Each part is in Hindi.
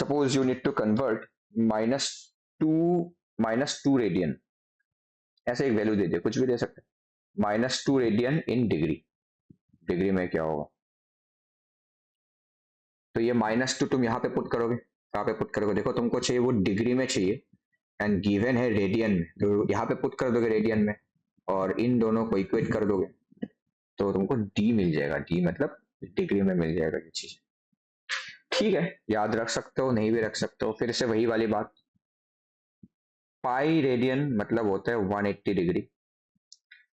Suppose you need to convert minus two radian, ऐसे एक वैल्यू दे दे, कुछ भी दे सकते, -2 रेडियन इन डिग्री, डिग्री में क्या होगा, तो ये -2 तुम यहाँ पे पुट करोगे, कहाँ पे पुट करोगे, देखो तुमको चाहिए वो डिग्री में चाहिए एंड गिवन है रेडियन में, तो यहाँ पे पुट कर दोगे रेडियन में और इन दोनों को इक्वेट कर दोगे तो तुमको डी मिल जाएगा, डी मतलब डिग्री में मिल जाएगा ये चीज। ठीक है, याद रख सकते हो, नहीं भी रख सकते हो, फिर से वही वाली बात, पाई रेडियन मतलब होता है 180 डिग्री,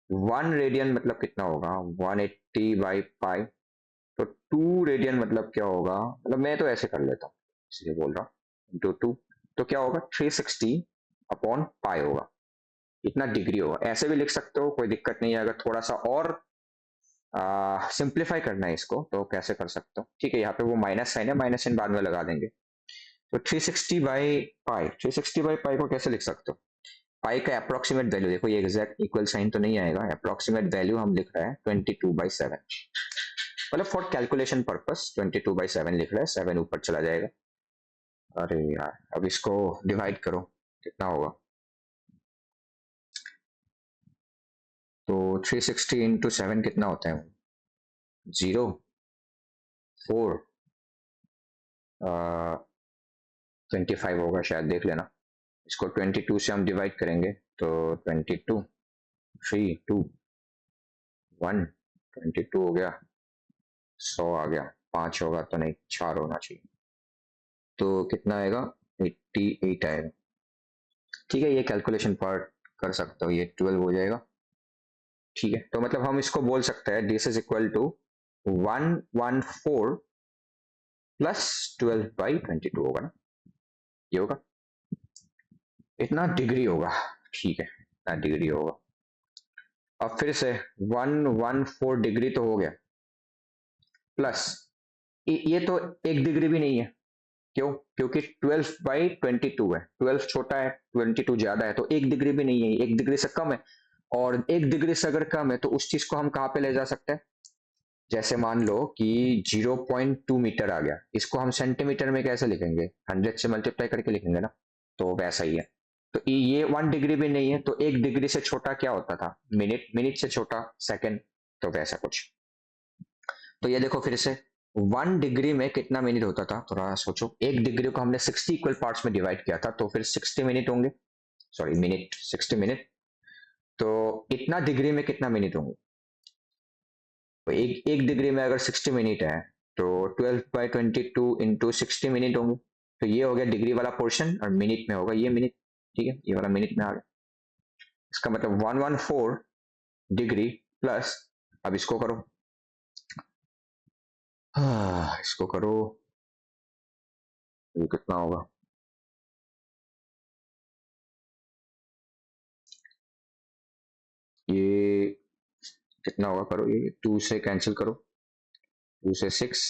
1 रेडियन मतलब कितना होगा 180 बाई पाई, तो 2 रेडियन मतलब क्या होगा, मतलब मैं तो ऐसे कर लेता हूँ इसलिए बोल रहा हूँ इंटू 2, तो क्या होगा 360 अपॉन पाई होगा, इतना डिग्री होगा, ऐसे भी लिख सकते हो कोई दिक्कत नहीं है, अगर थोड़ा सा और सिंप्लीफाई करना है इसको तो कैसे कर सकते हो, ठीक है, यहाँ पे वो माइनस साइन है, माइनस साइन बाद में लगा देंगे, तो 360 बाई पाई, 360 बाई पाई को कैसे लिख सकते हो, पाई का अप्रोक्सीमेट वैल्यू देखो, ये एग्जैक्ट इक्वल साइन तो नहीं आएगा, अप्रोक्सीमेट वैल्यू हम लिख रहे हैं 22/7, मतलब फॉर कैलकुलेशन पर्पस 22/7 लिख रहे हैं, 7 ऊपर चला जाएगा, अरे यार अब इसको डिवाइड करो कितना होगा, तो 360 इंटू 7 कितना होता है, 0 4 25 होगा शायद, देख लेना, इसको 22 से हम डिवाइड करेंगे तो 22 3 2 1 22 हो गया, 100 आ गया, 5 होगा तो नहीं 4 होना चाहिए, तो कितना आएगा 88 आएगा, ठीक है, ये कैलकुलेशन पार्ट कर सकते हो, ये 12 हो जाएगा, ठीक है, तो मतलब हम इसको बोल सकते हैं this is equal to 114 plus 12/22 होगा ना, ये होगा, इतना डिग्री होगा, ठीक है, इतना डिग्री होगा, अब फिर से 114 डिग्री तो हो गया, प्लस ये तो 1 डिग्री भी नहीं है, क्यों, क्योंकि 12/22 है, 12 छोटा है 22 ज्यादा है, तो 1 डिग्री भी नहीं है, 1 डिग्री से कम है, और 1 डिग्री से अगर कम है तो उस चीज को हम कहाँ पे ले जा सकते हैं, जैसे मान लो कि 0.2 मीटर आ गया, इसको हम सेंटीमीटर में कैसे लिखेंगे, 100 से मल्टीप्लाई करके लिखेंगे ना, तो वैसा ही है, तो ये 1 डिग्री भी नहीं है, तो 1 डिग्री से छोटा क्या होता था, मिनट, मिनट से छोटा सेकंड, तो वैसा कुछ, तो ये देखो फिर से 1 डिग्री में कितना मिनट होता था, थोड़ा सोचो, 1 डिग्री को हमने 60 इक्वल पार्ट्स में डिवाइड किया था, तो फिर 60 मिनट होंगे, सॉरी मिनट, 60 मिनट, तो इतना डिग्री में कितना मिनट होंगे, तो एक डिग्री में अगर 60 मिनट है तो 12/22 इंटू 60 मिनट होंगे, तो ये हो गया डिग्री वाला पोर्शन, और मिनट में होगा ये मिनट, ठीक है, ये वाला मिनट में आ गया, इसका मतलब 114 डिग्री प्लस, अब इसको करो, इसको करो, ये कितना होगा, ये कितना होगा, करो, ये 2 से कैंसिल करो, 2 से 6,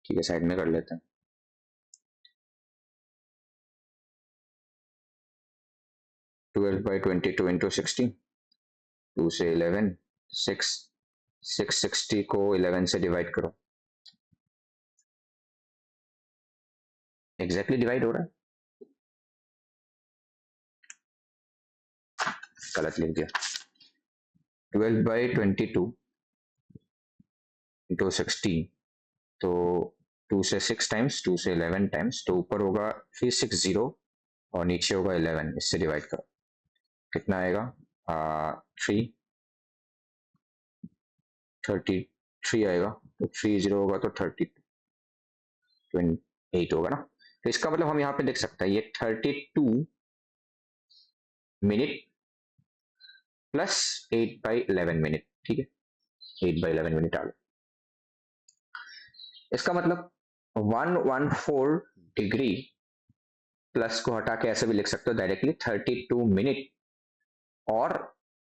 ठीक है, साइड में कर लेते हैं, 12/22 इंटू 60, 2 से 11, 6, 660 को 11 से डिवाइड करो, एग्जैक्टली डिवाइड हो रहा है, गलत लिख दिया, 12/22 इंटू 60, तो 2 से 6 टाइम्स, 2 से 11 टाइम्स, तो ऊपर होगा 360 और नीचे होगा 11, इससे डिवाइड करो, कितना आएगा 33 आएगा, तो 30 होगा तो 28 होगा ना, तो इसका मतलब हम यहाँ पे लिख सकते हैं ये 32 मिनट प्लस 8/11 मिनट, ठीक है, 8/11 मिनट आ गया, इसका मतलब 114 डिग्री प्लस को हटा के ऐसे भी लिख सकते हो डायरेक्टली 32 मिनट, और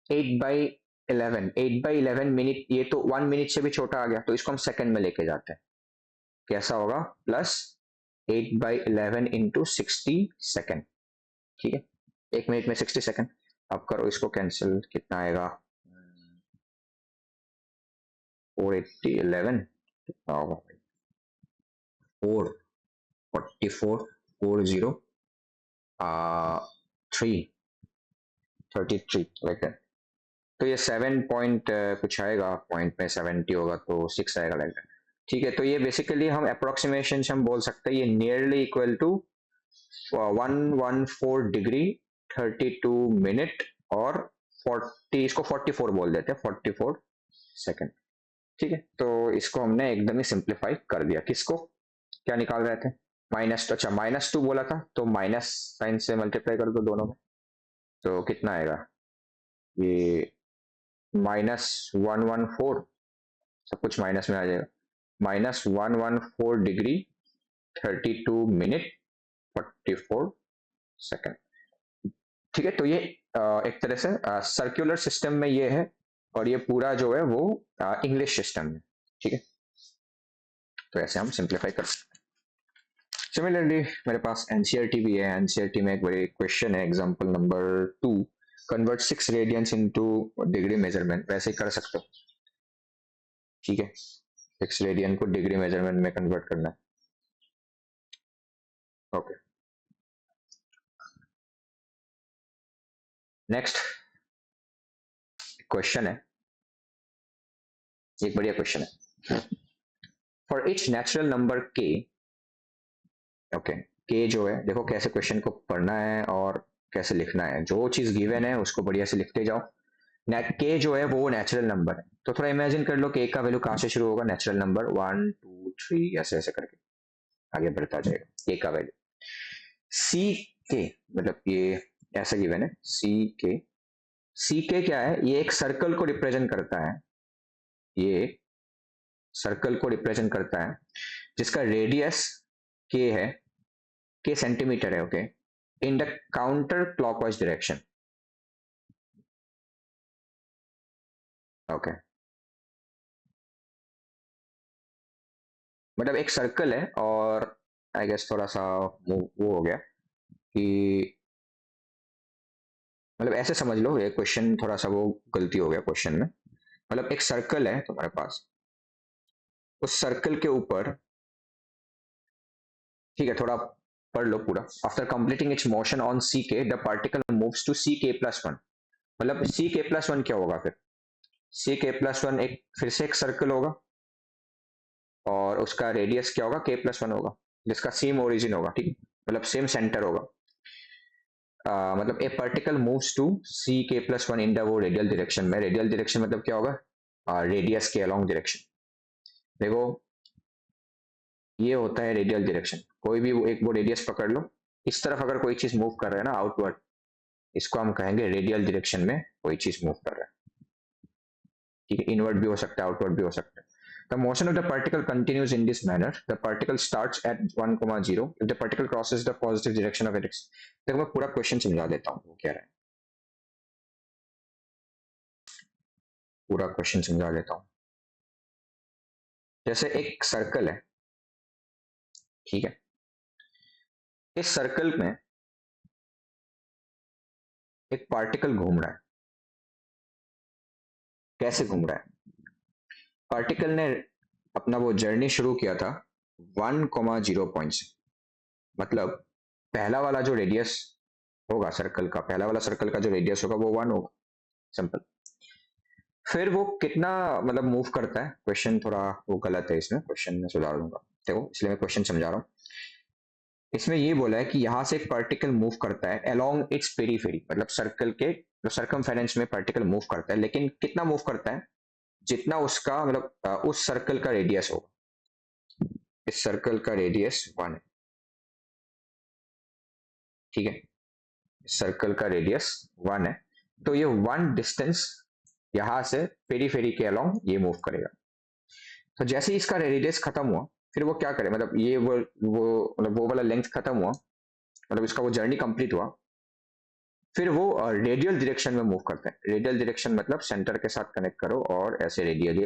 8/11, 8/11 मिनट, ये तो 1 मिनट से भी छोटा आ गया, तो इसको हम सेकंड में लेके जाते हैं, कैसा होगा, प्लस 8/11 इंटू 60 सेकेंड, ठीक है, 1 मिनट में 60 सेकेंड, अब करो इसको कैंसिल, कितना आएगा 480 11, कितना होगा 4 4440 333 लाइक दैट। तो ये 7 पॉइंट कुछ आएगा, पॉइंट में 70 होगा तो 6 आएगा लाइक दैट। ठीक है, तो ये बेसिकली हम अप्रोक्सीमेशन से हम बोल सकते हैं ये nearly equal to 114 degree 32 minute और 40, इसको 44 बोल देते हैं, 44 सेकंड। ठीक है, तो इसको हमने एकदम ही सिंप्लीफाई कर दिया। किसको क्या निकाल रहे थे? माइनस, तो अच्छा -2 बोला था तो माइनस साइन से मल्टीप्लाई कर दो दोनों में, तो कितना आएगा ये -114, सब कुछ माइनस में आ जाएगा, -114 डिग्री 32 मिनट 44 सेकंड। ठीक है, तो ये एक तरह से सर्कुलर सिस्टम में ये है, और ये पूरा जो है वो इंग्लिश सिस्टम में। ठीक है, तो ऐसे हम सिंप्लीफाई कर सकते हैं। सिमिलरली मेरे पास एनसीईआरटी भी है। एनसीईआरटी में एक बड़ी क्वेश्चन है, example number 2, convert 6 radians into degree measurement. वैसे ही कर सकते हो। ठीक है, 6 रेडियन को डिग्री मेजरमेंट में कन्वर्ट करना है। ओके, नेक्स्ट क्वेश्चन है, एक बढ़िया क्वेश्चन है। फॉर इच नेचुरल नंबर के, ओके, के जो है, देखो कैसे क्वेश्चन को पढ़ना है और कैसे लिखना है। जो चीज गिवन है उसको बढ़िया से लिखते जाओ। नेट के जो है वो नेचुरल नंबर है, तो थोड़ा इमेजिन कर लो कि ए का वैल्यू कहाँ से शुरू होगा, नेचुरल नंबर 1 2 3 ऐसे ऐसे करके आगे बढ़ता जाएगा ए का वैल्यू। सी के मतलब ये ऐसा गिवन है, सी के क्या है, ये एक सर्कल को रिप्रेजेंट करता है, ये सर्कल को रिप्रेजेंट करता है जिसका रेडियस के है, के सेंटीमीटर है। Okay, in the counter clockwise direction. Okay, मतलब एक सर्कल है और आई गेस थोड़ा सा वो हो गया कि मतलब ऐसे समझ लो, ये क्वेश्चन थोड़ा सा वो गलती हो गया क्वेश्चन में। मतलब एक सर्कल है तुम्हारे पास, उस सर्कल के ऊपर, ठीक है, थोड़ा पढ़ लो पूरा। After completing its motion on C K the particle moves to C K plus one. मतलब सी के प्लस वन क्या होगा फिर? सी के प्लस वन एक फिर से एक सर्कल होगा और उसका रेडियस क्या होगा, के प्लस वन होगा, जिसका सेम ओरिजिन होगा। ठीक, मतलब सेम सेंटर होगा। मतलब ए particle moves to C K plus one in the वो रेडियल डायरेक्शन में। रेडियल डायरेक्शन मतलब क्या होगा, रेडियस के अलोंग डायरेक्शन। देखो ये होता है रेडियल डायरेक्शन, कोई भी एक वो रेडियस पकड़ लो, इस तरफ अगर कोई चीज मूव कर रहा है ना आउटवर्ड, इसको हम कहेंगे रेडियल डायरेक्शन में कोई चीज मूव कर रहा है। ठीक है, इनवर्ड भी हो सकता है, आउटवर्ड भी हो सकता है। The motion of the particle continues in this manner. The particle starts at 1,0. If the particle crosses the positive direction of its, देखो मैं पूरा क्वेश्चन समझा देता हूँ वो क्या है, पूरा क्वेश्चन समझा देता हूँ। जैसे एक सर्कल है, ठीक है, इस सर्कल में एक पार्टिकल घूम रहा है। कैसे घूम रहा है? पार्टिकल ने अपना वो जर्नी शुरू किया था 1,0 पॉइंट से। मतलब पहला वाला जो रेडियस होगा सर्कल का, पहला वाला सर्कल का जो रेडियस होगा वो 1 होगा, सिंपल। फिर वो कितना मतलब मूव करता है, क्वेश्चन थोड़ा वो गलत है, इसमें क्वेश्चन में सुधार दूंगा, देखो इसलिए मैं क्वेश्चन समझा रहा हूँ। इसमें ये बोला है कि यहाँ से एक पार्टिकल मूव करता है अलोंग इट्स पेरीफेरी, मतलब सर्कल के जो सर्कमफेरेंस में पार्टिकल मूव करता है, लेकिन कितना मूव करता है, जितना उसका मतलब उस सर्कल का रेडियस होगा। इस सर्कल का रेडियस 1 है, ठीक है, सर्कल का रेडियस 1 है, तो ये 1 डिस्टेंस यहां से पेरीफेरी के अलोंग ये मूव करेगा। तो जैसे ही इसका रेडियस खत्म हुआ, फिर वो क्या करे, मतलब ये वो मतलब वो वाला लेंथ खत्म हुआ, मतलब इसका वो जर्नी कंप्लीट हुआ, फिर वो रेडियल डायरेक्शन में मूव करते हैं। रेडियल डायरेक्शन मतलब सेंटर के साथ कनेक्ट करो और ऐसे रेडियली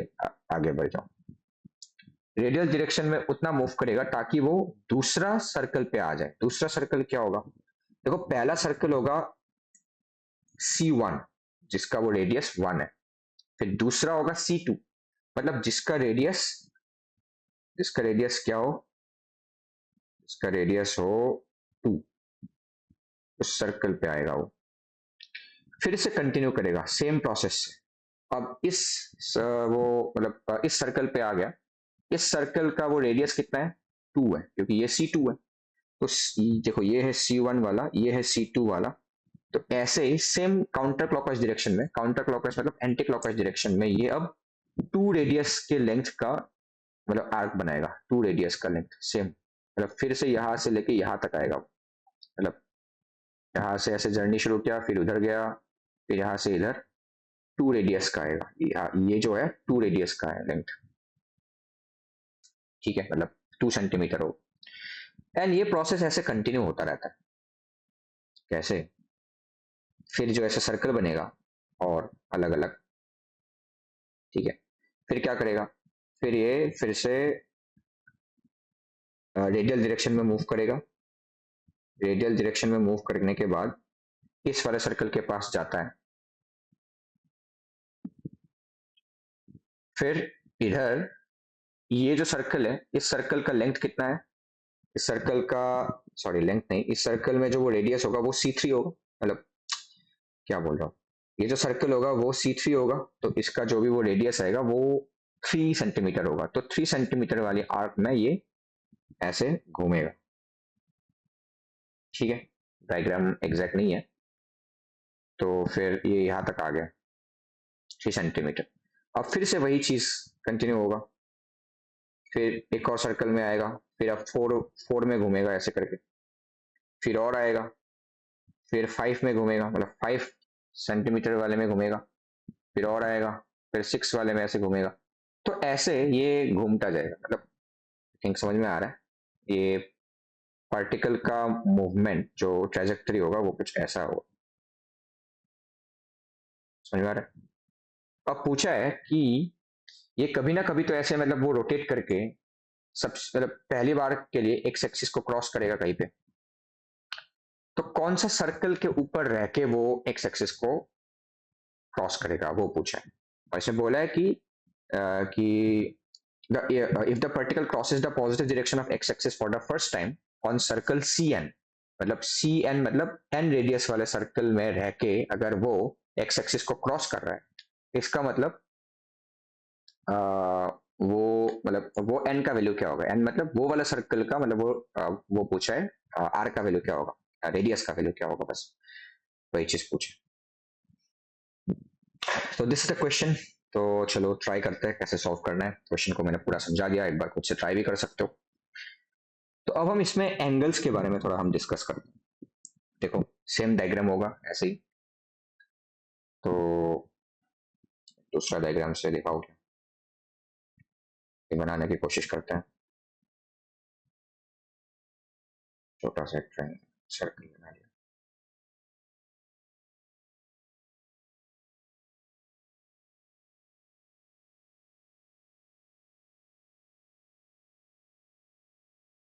आगे बढ़ जाओ। रेडियल डायरेक्शन में उतना मूव करेगा ताकि वो दूसरा सर्कल पे आ जाए। दूसरा सर्कल क्या होगा, देखो पहला सर्कल होगा C1 जिसका वो रेडियस 1 है, फिर दूसरा होगा C2 मतलब जिसका रेडियस क्या हो, इसका रेडियस हो 2, उस सर्कल पे आएगा वो। फिर से कंटिन्यू करेगा सेम प्रोसेस से। अब वो मतलब इस सर्कल पे आ गया, इस सर्कल का वो रेडियस कितना है 2 है, क्योंकि ये C2 है। तो देखो ये है C1 वाला, ये है C2 वाला। तो ऐसे ही सेम काउंटर क्लॉकवाइज डायरेक्शन में, काउंटर क्लॉकवाइज मतलब एंटी क्लॉकवाइज डायरेक्शन में, ये अब 2 रेडियस के लेंथ का मतलब आर्क बनाएगा, 2 रेडियस का लेंथ सेम, मतलब फिर से यहाँ से लेके यहाँ तक आएगा। मतलब यहाँ से ऐसे जर्नी शुरू किया, फिर उधर गया, फिर यहाँ से इधर 2 रेडियस का आएगा। ये जो है 2 रेडियस का है लेंथ, ठीक है, मतलब 2 सेंटीमीटर हो। एंड ये प्रोसेस ऐसे कंटिन्यू होता रहता है। कैसे? फिर जो ऐसे सर्कल बनेगा और अलग अलग, ठीक है। फिर क्या करेगा, फिर ये फिर से रेडियल डायरेक्शन में मूव करेगा। रेडियल डायरेक्शन में मूव करने के बाद इस वाले सर्कल के पास जाता है। फिर इधर ये जो सर्कल है, इस सर्कल का लेंथ कितना है, इस सर्कल का, सॉरी लेंथ नहीं, इस सर्कल में जो वो रेडियस होगा वो C3 होगा। मतलब क्या बोल रहा हूँ, ये जो सर्कल होगा वो C3 होगा, तो इसका जो भी वो रेडियस आएगा वो 3 सेंटीमीटर होगा। तो 3 सेंटीमीटर वाली आर्क में ये ऐसे घूमेगा, ठीक है। डायग्राम एग्जैक्ट नहीं है, तो फिर ये यहाँ तक आ गया 3 सेंटीमीटर। अब फिर से वही चीज कंटिन्यू होगा, फिर एक और सर्कल में आएगा, फिर अब 4 में घूमेगा ऐसे करके, फिर और आएगा, फिर 5 में घूमेगा, मतलब 5 सेंटीमीटर वाले में घूमेगा, फिर और आएगा, फिर 6 वाले में ऐसे घूमेगा। तो ऐसे ये घूमता जाएगा। मतलब थिंक समझ में आ रहा है, ये पार्टिकल का मूवमेंट जो ट्रेजेक्टरी होगा वो कुछ ऐसा होगा। समझ में आ रहा है? अब पूछा है कि ये कभी ना कभी तो ऐसे मतलब वो रोटेट करके सब मतलब पहली बार के लिए एक्स एक्सिस को क्रॉस करेगा कहीं पे, तो कौन सा सर्कल के ऊपर रह के वो एक्स एक्सिस को क्रॉस करेगा वो पूछा है। और इसमें बोला है कि if the particle crosses the positive direction of x axis for the first time on circle Cn, मतलब Cn मतलब n रेडियस वाले सर्कल में रह के अगर वो x एक्सिस को क्रॉस कर रहा है, इसका मतलब वो मतलब वो n का वैल्यू क्या होगा, n मतलब वो वाला सर्कल का, मतलब वो पूछा है r का वैल्यू क्या होगा, रेडियस का वैल्यू क्या होगा, बस वही चीज पूछे। तो दिस इज द क्वेश्चन। तो चलो ट्राई करते हैं कैसे सॉल्व करना है। क्वेश्चन को मैंने पूरा समझा दिया, एक बार खुद से ट्राई भी कर सकते हो। तो अब हम इसमें एंगल्स के बारे में थोड़ा हम डिस्कस करते हैं। देखो सेम डायग्राम होगा ऐसे ही, तो दूसरा डायग्राम से दिखाओ, क्या बनाने की कोशिश करते हैं। छोटा सा सर्कल बना लिया।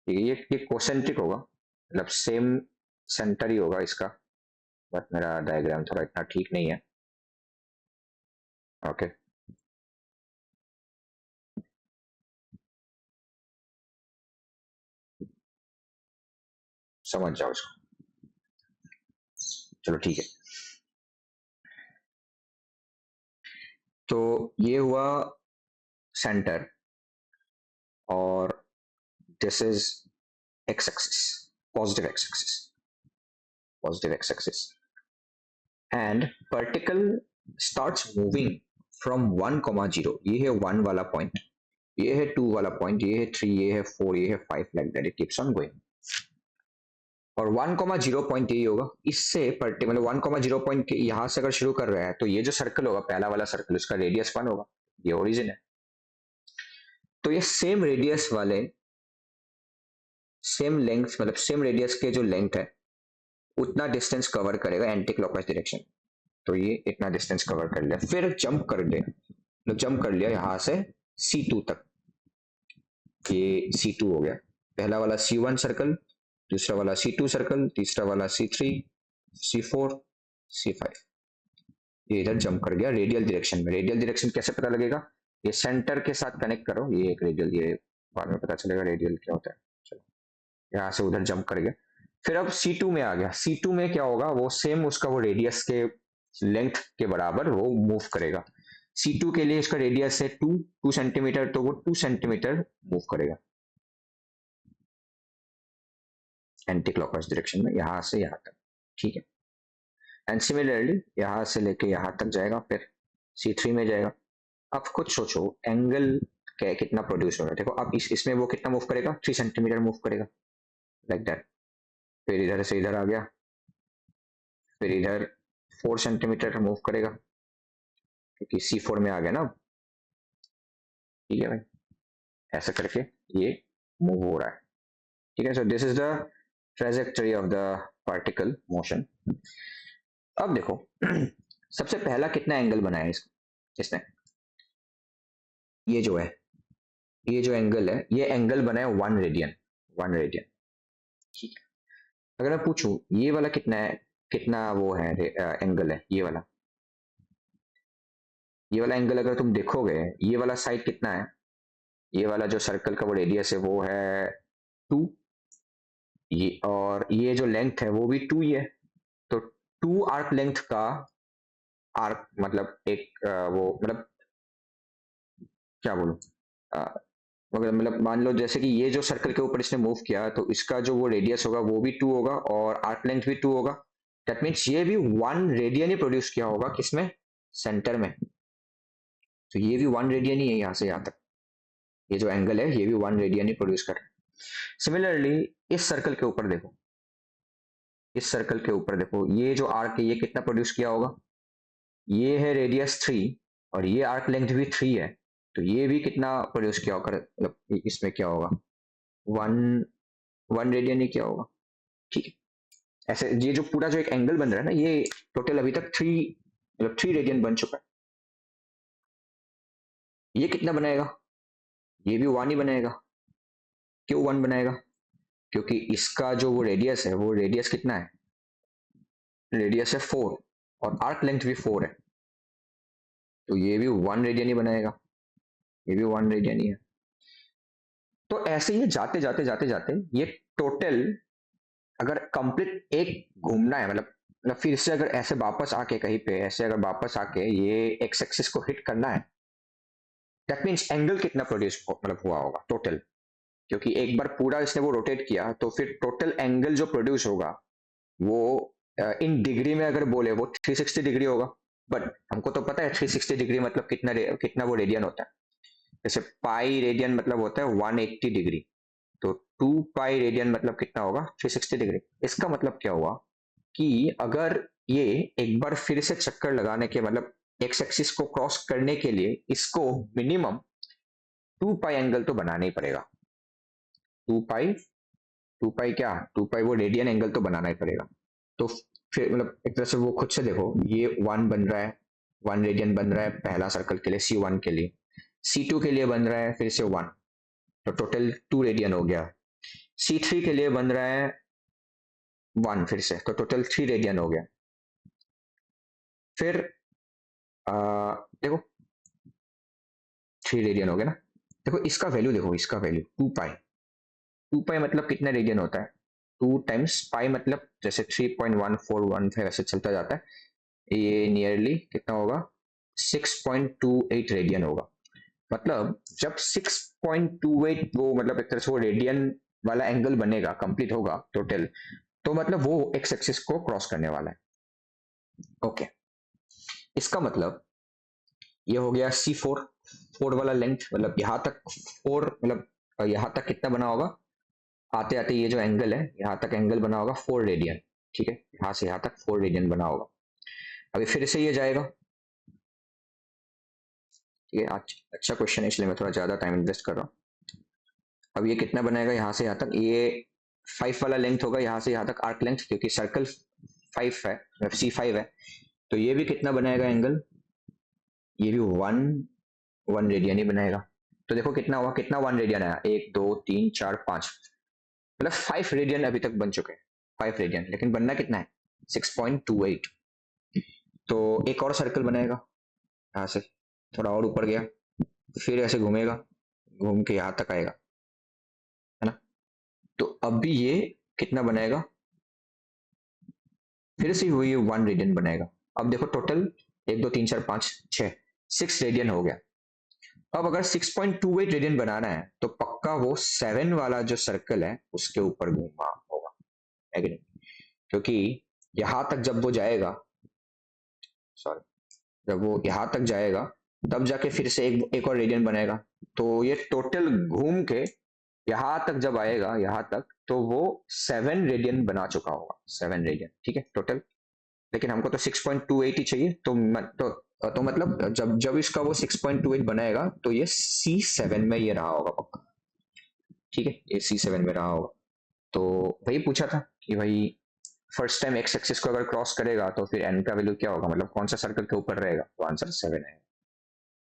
ये कोसेंट्रिक होगा, मतलब सेम सेंटर ही होगा इसका, बट मेरा डायग्राम थोड़ा इतना ठीक नहीं है। ओके समझ जाओ इसको, चलो ठीक है। तो ये हुआ सेंटर, और this is x axis, positive x axis, positive x axis, and particle starts moving from 1,0, ये है 1 वाला पॉइंट, ये है 2 वाला पॉइंट, ये है 3, ये है 4, ये है 5, like that it keeps on going. और 1,0 पॉइंट यही होगा, इससे मतलब 1,0 पॉइंट के यहां से अगर शुरू कर रहा है तो ये जो सर्कल होगा पहला वाला सर्कल, उसका रेडियस 1 होगा, ये ओरिजिन है। तो ये सेम रेडियस वाले, सेम लेंथ मतलब सेम रेडियस के जो लेंथ है उतना डिस्टेंस कवर करेगा एंटी क्लॉकवाइज डायरेक्शन। तो ये इतना डिस्टेंस कवर कर लिया, फिर जंप कर लिया, मतलब जंप कर लिया यहाँ से C2 तक, ये C2 हो गया, पहला वाला C1 सर्कल, दूसरा वाला C2 सर्कल, तीसरा वाला C3, C4, C5, ये इधर जंप कर गया रेडियल डायरेक्शन में। रेडियल डायरेक्शन कैसे पता लगेगा, ये सेंटर के साथ कनेक्ट करो, ये एक रेडियल, ये बाद में पता चलेगा रेडियल क्या होता है। चलो यहाँ से उधर जंप कर गया। फिर अब C2 में आ गया, C2 में क्या होगा, वो सेम उसका वो रेडियस के लेंथ के बराबर वो मूव करेगा। C2 के लिए इसका रेडियस है 2 सेंटीमीटर, तो वो 2 सेंटीमीटर मूव करेगा एंटी क्लॉकवाइज डायरेक्शन में, यहाँ से यहाँ तक, ठीक है। एंड सिमिलरली यहाँ से लेके यहाँ तक जाएगा, फिर C3 में जाएगा। अब खुद सोचो एंगल क्या कितना प्रोड्यूस हो रहा है, देखो अब इसमें वो कितना मूव करेगा, 3 सेंटीमीटर मूव करेगा, लाइक दैट। फिर इधर से इधर आ गया, फिर इधर 4 सेंटीमीटर मूव करेगा, क्योंकि C4 में आ गया ना, ठीक है भाई, ऐसा करके ये मूव हो रहा है, ठीक है। So this is the trajectory of the particle motion. अब देखो सबसे पहला कितना एंगल बनाया इसने, ये जो है, ये जो एंगल है, ये एंगल बनाया 1 रेडियन, 1 रेडियन, ठीक है। अगर मैं पूछूं ये वाला कितना है, कितना वो है एंगल है, ये वाला, ये वाला एंगल अगर तुम देखोगे, ये वाला साइड कितना है, ये वाला जो सर्कल का वो रेडियस है वो है 2, ये और ये जो लेंथ है वो भी 2 ही है, तो 2 आर्क लेंथ का आर्क मतलब एक वो मतलब क्या बोलूं, मगर मतलब मान लो जैसे कि ये जो सर्कल के ऊपर इसने मूव किया, तो इसका जो वो रेडियस होगा वो भी 2 होगा और आर्क लेंथ भी 2 होगा। दैट मीन्स ये भी 1 रेडियन ही प्रोड्यूस किया होगा, किसमें, सेंटर में। तो ये भी 1 रेडियन ही है यहाँ से यहाँ तक, ये जो एंगल है ये भी 1 रेडियन ही प्रोड्यूस कर रहा है। सिमिलरली इस सर्कल के ऊपर देखो, इस सर्कल के ऊपर देखो, ये जो आर्क है ये कितना प्रोड्यूस किया होगा, ये है रेडियस 3 और ये आर्क लेंथ भी 3 है, तो ये भी कितना प्रोड्यूस किया होगा, मतलब इसमें क्या होगा, 1 रेडियन ही क्या होगा, ठीक है। ऐसे ये जो पूरा जो एक एंगल बन रहा है ना, ये टोटल अभी तक 3 रेडियन बन चुका है। ये कितना बनाएगा, ये भी 1 ही बनाएगा। क्यों 1 बनाएगा, क्योंकि इसका जो वो रेडियस है, वो रेडियस कितना है, रेडियस है 4 और आर्क लेंथ भी 4 है, तो ये भी 1 रेडियन ही बनाएगा, ये भी 1 रेडियन ही है। तो ऐसे ही जाते जाते जाते जाते ये टोटल अगर कंप्लीट एक घूमना है, मतलब फिर से अगर ऐसे वापस आके कहीं पे ऐसे अगर वापस आके ये एक्स एक्सिस को हिट करना है, दैट मीन्स एंगल कितना प्रोड्यूस मतलब हुआ होगा टोटल, क्योंकि एक बार पूरा इसने वो रोटेट किया, तो फिर टोटल एंगल जो प्रोड्यूस होगा वो इन डिग्री में अगर बोले वो 360 डिग्री होगा। बट हमको तो पता है 360 डिग्री मतलब कितना वो रेडियन होता है, जैसे पाई रेडियन मतलब होता है 180 डिग्री, तो 2 पाई रेडियन मतलब कितना होगा, 360 डिग्री। इसका मतलब क्या हुआ कि अगर ये एक बार फिर से चक्कर लगाने के मतलब एक्स एक्सिस को क्रॉस करने के लिए इसको मिनिमम 2 पाई एंगल तो बनाना ही पड़ेगा, 2 पाई, 2 पाई क्या, 2 पाई वो रेडियन एंगल तो बनाना ही पड़ेगा। तो फिर मतलब एक तरह से वो खुद से देखो, ये 1 बन रहा है, 1 रेडियन बन रहा है पहला सर्कल के लिए, C1 के लिए, C2 के लिए बन रहा है फिर से 1, तो टोटल 2 रेडियन हो गया। C3 के लिए बन रहा है 1 फिर से, तो टोटल 3 रेडियन हो गया। फिर देखो 3 रेडियन हो गया ना, देखो इसका वैल्यू, देखो इसका वैल्यू 2 पाई, 2 पाई मतलब कितना रेडियन होता है, 2 टाइम्स पाई मतलब जैसे 3.1415 ऐसे चलता जाता है, ये नियरली कितना होगा, 6.28 रेडियन होगा। मतलब जब 6.28 वो मतलब एक तरह से वो रेडियन वाला एंगल बनेगा, कंप्लीट होगा टोटल, तो मतलब वो एक्स एक्सिस को क्रॉस करने वाला है। ओके, इसका मतलब ये हो गया C4, 4 वाला लेंथ, मतलब यहाँ तक 4, मतलब यहाँ तक कितना बना होगा, आते आते ये जो एंगल है यहाँ तक एंगल बना होगा 4 रेडियन, ठीक है, यहाँ से यहाँ तक 4 रेडियन बना होगा। अभी फिर से ये जाएगा, ठीक है, अच्छा क्वेश्चन है इसलिए मैं थोड़ा ज्यादा टाइम इन्वेस्ट कर रहा हूँ। अब ये कितना बनाएगा यहाँ से यहाँ तक, ये 5 वाला लेंथ होगा यहाँ से यहाँ तक आर्क लेंथ, क्योंकि सर्कल 5 है, C5 है, तो ये भी कितना बनाएगा एंगल, ये भी 1 रेडियन ही बनाएगा। तो देखो कितना हुआ, कितना 1 रेडियन आया, 1 2 3 4 5, मतलब 5 रेडियन अभी तक बन चुके हैं, 5 रेडियन, लेकिन बनना कितना है, 6.28। तो एक और सर्कल बनाएगा यहाँ से, थोड़ा और ऊपर गया, फिर ऐसे घूमेगा, घूम के यहाँ तक आएगा, है ना। तो अब भी ये कितना बनाएगा, फिर से वही 1 रेडियन बनाएगा। अब देखो टोटल 1 2 3 4 5 6 6 रेडियन हो गया। अब अगर 6.28 रेडियन बनाना है तो पक्का वो 7 वाला जो सर्कल है उसके ऊपर घूमना होगा, है कि नहीं? क्योंकि यहां तक जब वो जाएगा, सॉरी, जब वो यहां तक जाएगा तब जाके फिर से एक और रेडियन बनाएगा। तो ये टोटल घूम के यहां तक जब आएगा, यहां तक, तो वो 7 रेडियन बना चुका होगा, 7 रेडियन, ठीक है टोटल। लेकिन हमको तो 6.28 ही चाहिए, तो मतलब जब जब इसका वो 6.28 बनाएगा तो ये C7 में ये रहा होगा पक्का, ठीक है, ये C7 में रहा होगा। तो वही पूछा था कि भाई फर्स्ट टाइम एक्स एक्सिस को अगर क्रॉस करेगा तो फिर एन का वैल्यू क्या होगा, मतलब कौन सा सर्कल के ऊपर रहेगा, तो आंसर 7 है।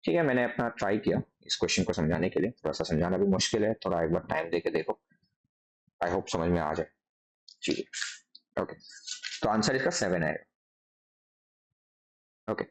ठीक है, मैंने अपना ट्राई किया इस क्वेश्चन को समझाने के लिए, थोड़ा सा समझाना भी मुश्किल है, थोड़ा एक बार टाइम दे के देखो, आई होप समझ में आ जाए। ठीक है, ओके, तो आंसर इसका 7 है। ओके,